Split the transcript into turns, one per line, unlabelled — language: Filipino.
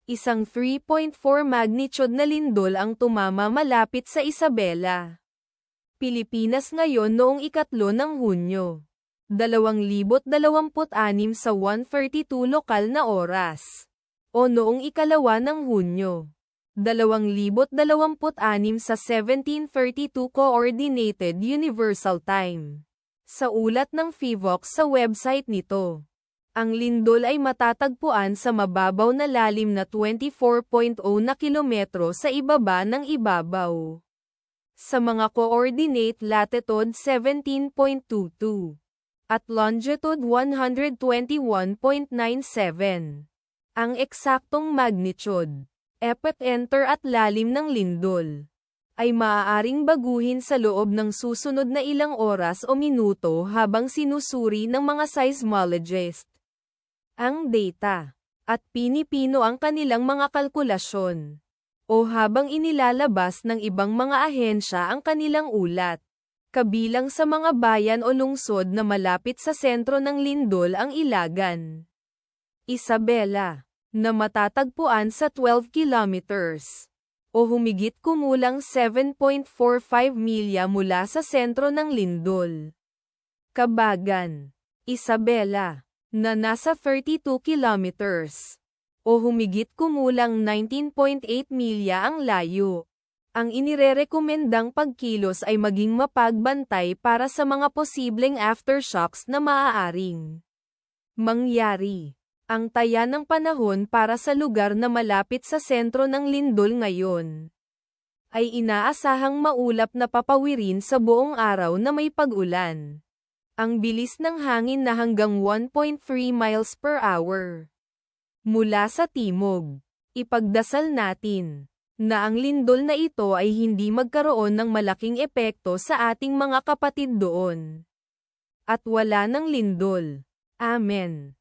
Isang 3.4 magnitude na lindol ang tumama malapit sa Isabela, Pilipinas ngayon noong 3 ng Hunyo, 2026 sa 1:32 lokal na oras. O noong 2 ng Hunyo, 2026 sa 17:32 Coordinated Universal Time. Sa ulat ng PHIVOLCS sa website nito, ang lindol ay matatagpuan sa mababaw na lalim na 24.0 na kilometro sa ibaba ng ibabaw. Sa mga coordinate latitude 17.22 at longitude 121.97. Ang eksaktong magnitude, epicenter at lalim ng lindol ay maaaring baguhin sa loob ng susunod na ilang oras o minuto habang sinusuri ng mga seismologists ang data, at pinipino ang kanilang mga kalkulasyon, o habang inilalabas ng ibang mga ahensya ang kanilang ulat. Kabilang sa mga bayan o lungsod na malapit sa sentro ng lindol ang Ilagan, Isabela, na matatagpuan sa 12 kilometers, o humigit kumulang 7.45 milya mula sa sentro ng lindol. Cabagan, Isabela, na nasa 32 kilometers, o humigit kumulang 19.8 milya ang layo. Ang inirerekomendang pagkilos ay maging mapagbantay para sa mga posibleng aftershocks na maaaring mangyari. Ang taya ng panahon para sa lugar na malapit sa sentro ng lindol ngayon ay inaasahang maulap na papawirin sa buong araw na may pag-ulan. Ang bilis ng hangin na hanggang 1.3 miles per hour. Mula sa timog, ipagdasal natin na ang lindol na ito ay hindi magkaroon ng malaking epekto sa ating mga kapatid doon. At wala ng lindol. Amen.